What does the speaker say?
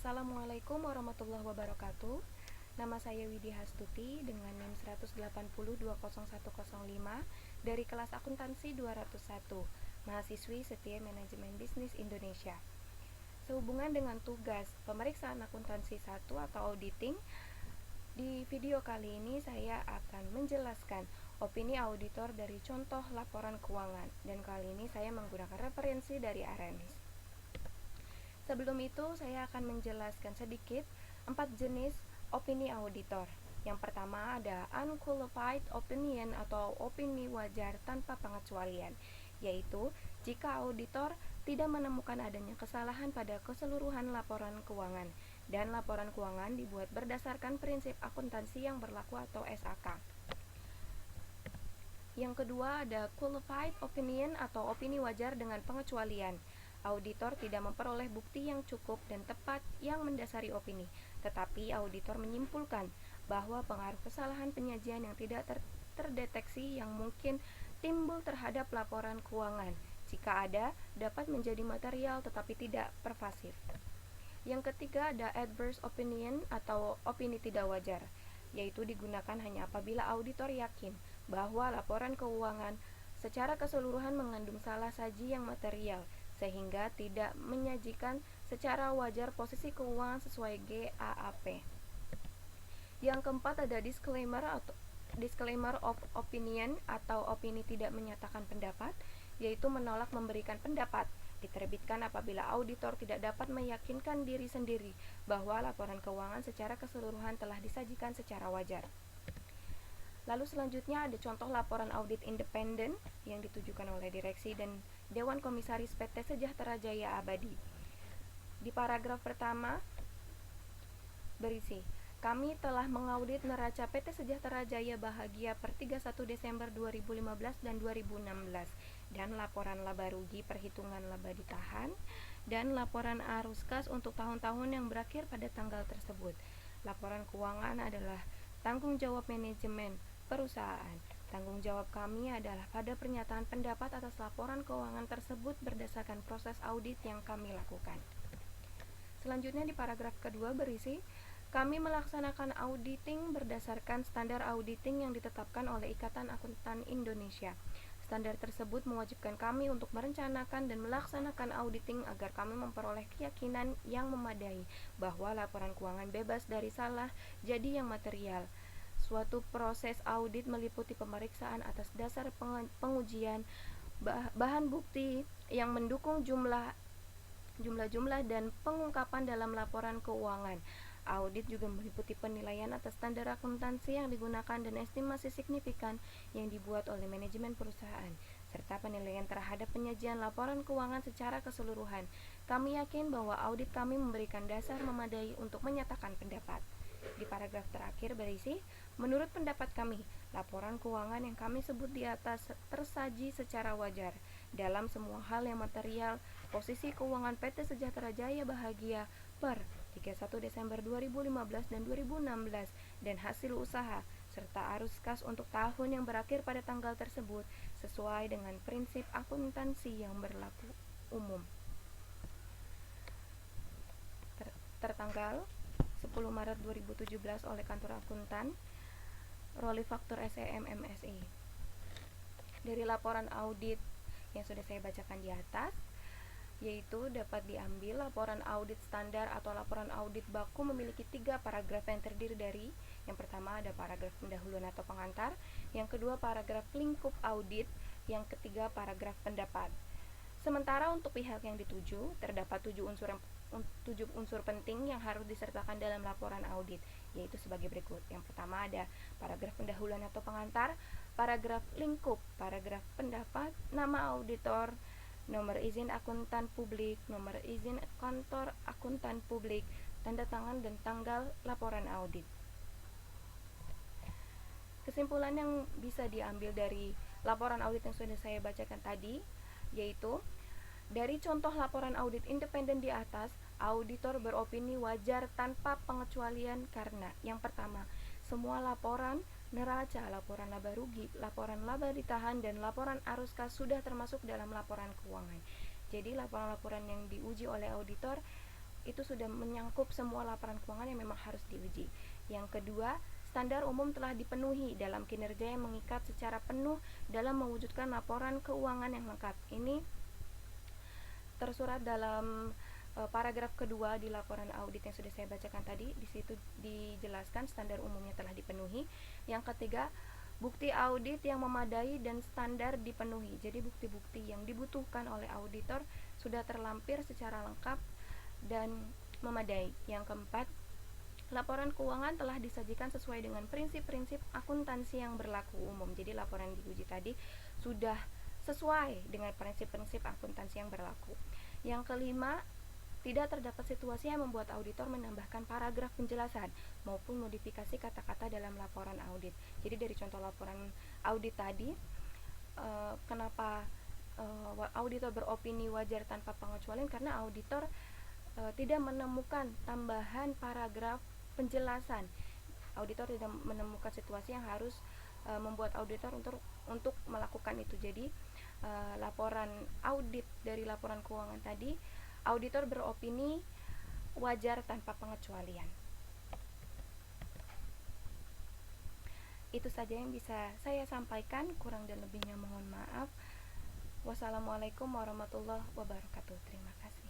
Assalamualaikum warahmatullahi wabarakatuh. Nama saya Widya Hastuti dengan NIM 180200105 dari kelas akuntansi 201, mahasiswi setia manajemen bisnis Indonesia. Sehubungan dengan tugas pemeriksaan akuntansi 1 atau auditing, di video kali ini saya akan menjelaskan opini auditor dari contoh laporan keuangan, dan kali ini saya menggunakan referensi dari Aramis. Sebelum itu, saya akan menjelaskan sedikit 4 jenis opini auditor. Yang pertama ada unqualified opinion atau opini wajar tanpa pengecualian, yaitu jika auditor tidak menemukan adanya kesalahan pada keseluruhan laporan keuangan, dan laporan keuangan dibuat berdasarkan prinsip akuntansi yang berlaku atau SAK. Yang kedua ada qualified opinion atau opini wajar dengan pengecualian. Auditor tidak memperoleh bukti yang cukup dan tepat yang mendasari opini, tetapi auditor menyimpulkan bahwa pengaruh kesalahan penyajian yang tidak terdeteksi yang mungkin timbul terhadap laporan keuangan, jika ada, dapat menjadi material tetapi tidak pervasif. Yang ketiga ada adverse opinion atau opini tidak wajar, yaitu digunakan hanya apabila auditor yakin bahwa laporan keuangan secara keseluruhan mengandung salah saji yang material, sehingga tidak menyajikan secara wajar posisi keuangan sesuai GAAP. Yang keempat ada disclaimer of opinion atau opini tidak menyatakan pendapat, yaitu menolak memberikan pendapat. Diterbitkan apabila auditor tidak dapat meyakinkan diri sendiri bahwa laporan keuangan secara keseluruhan telah disajikan secara wajar. Lalu selanjutnya ada contoh laporan audit independen yang ditujukan oleh direksi dan Dewan Komisaris PT Sejahtera Jaya Abadi. Di paragraf pertama berisi, kami telah mengaudit neraca PT Sejahtera Jaya Bahagia per 31 Desember 2015 dan 2016, dan laporan laba rugi perhitungan laba ditahan, dan laporan arus kas untuk tahun-tahun yang berakhir pada tanggal tersebut. Laporan keuangan adalah tanggung jawab manajemen perusahaan. Tanggung jawab kami adalah pada pernyataan pendapat atas laporan keuangan tersebut berdasarkan proses audit yang kami lakukan. Selanjutnya di paragraf kedua berisi, kami melaksanakan auditing berdasarkan standar auditing yang ditetapkan oleh Ikatan Akuntan Indonesia. Standar tersebut mewajibkan kami untuk merencanakan dan melaksanakan auditing agar kami memperoleh keyakinan yang memadai bahwa laporan keuangan bebas dari salah jadi yang material. Suatu proses audit meliputi pemeriksaan atas dasar pengujian bahan bukti yang mendukung jumlah dan pengungkapan dalam laporan keuangan. Audit juga meliputi penilaian atas standar akuntansi yang digunakan dan estimasi signifikan yang dibuat oleh manajemen perusahaan, serta penilaian terhadap penyajian laporan keuangan secara keseluruhan. Kami yakin bahwa audit kami memberikan dasar memadai untuk menyatakan pendapat. Di paragraf terakhir berisi, menurut pendapat kami, laporan keuangan yang kami sebut di atas tersaji secara wajar dalam semua hal yang material, posisi keuangan PT Sejahtera Jaya Bahagia per 31 Desember 2015 dan 2016, dan hasil usaha, serta arus kas untuk tahun yang berakhir pada tanggal tersebut sesuai dengan prinsip akuntansi yang berlaku umum. Tertanggal 10 Maret 2017 oleh Kantor Akuntan, Roli Faktur SEM MSI. Dari laporan audit yang sudah saya bacakan di atas, yaitu dapat diambil laporan audit standar atau laporan audit baku memiliki 3 paragraf yang terdiri dari, yang pertama ada paragraf pendahuluan atau pengantar, yang kedua paragraf lingkup audit, yang ketiga paragraf pendapat. Sementara untuk pihak yang dituju, terdapat 7 unsur penting yang harus disertakan dalam laporan audit, yaitu sebagai berikut. Yang pertama ada paragraf pendahuluan atau pengantar, paragraf lingkup, paragraf pendapat, nama auditor, nomor izin akuntan publik, nomor izin kantor akuntan publik, tanda tangan dan tanggal laporan audit. Kesimpulan yang bisa diambil dari laporan audit yang sudah saya bacakan tadi, yaitu dari contoh laporan audit independen di atas, auditor beropini wajar tanpa pengecualian karena yang pertama, semua laporan neraca, laporan laba rugi, laporan laba ditahan, dan laporan arus kas sudah termasuk dalam laporan keuangan. Jadi laporan-laporan yang diuji oleh auditor itu sudah menyangkup semua laporan keuangan yang memang harus diuji. Yang kedua, standar umum telah dipenuhi dalam kinerja yang mengikat secara penuh dalam mewujudkan laporan keuangan yang lengkap. Ini tersurat dalam paragraf kedua di laporan audit yang sudah saya bacakan tadi. Di situ dijelaskan standar umumnya telah dipenuhi. Yang ketiga, bukti audit yang memadai dan standar dipenuhi. Jadi bukti-bukti yang dibutuhkan oleh auditor sudah terlampir secara lengkap dan memadai. Yang keempat, laporan keuangan telah disajikan sesuai dengan prinsip-prinsip akuntansi yang berlaku umum. Jadi laporan diuji tadi sudah sesuai dengan prinsip-prinsip akuntansi yang berlaku. Yang kelima, tidak terdapat situasi yang membuat auditor menambahkan paragraf penjelasan maupun modifikasi kata-kata dalam laporan audit. Jadi dari contoh laporan audit tadi, kenapa auditor beropini wajar tanpa pengecualian? Karena auditor tidak menemukan tambahan paragraf penjelasan. Auditor tidak menemukan situasi yang harus membuat auditor untuk melakukan itu. Jadi laporan audit dari laporan keuangan tadi, auditor beropini wajar tanpa pengecualian. Itu saja yang bisa saya sampaikan, kurang dan lebihnya mohon maaf. Wassalamualaikum warahmatullahi wabarakatuh. Terima kasih.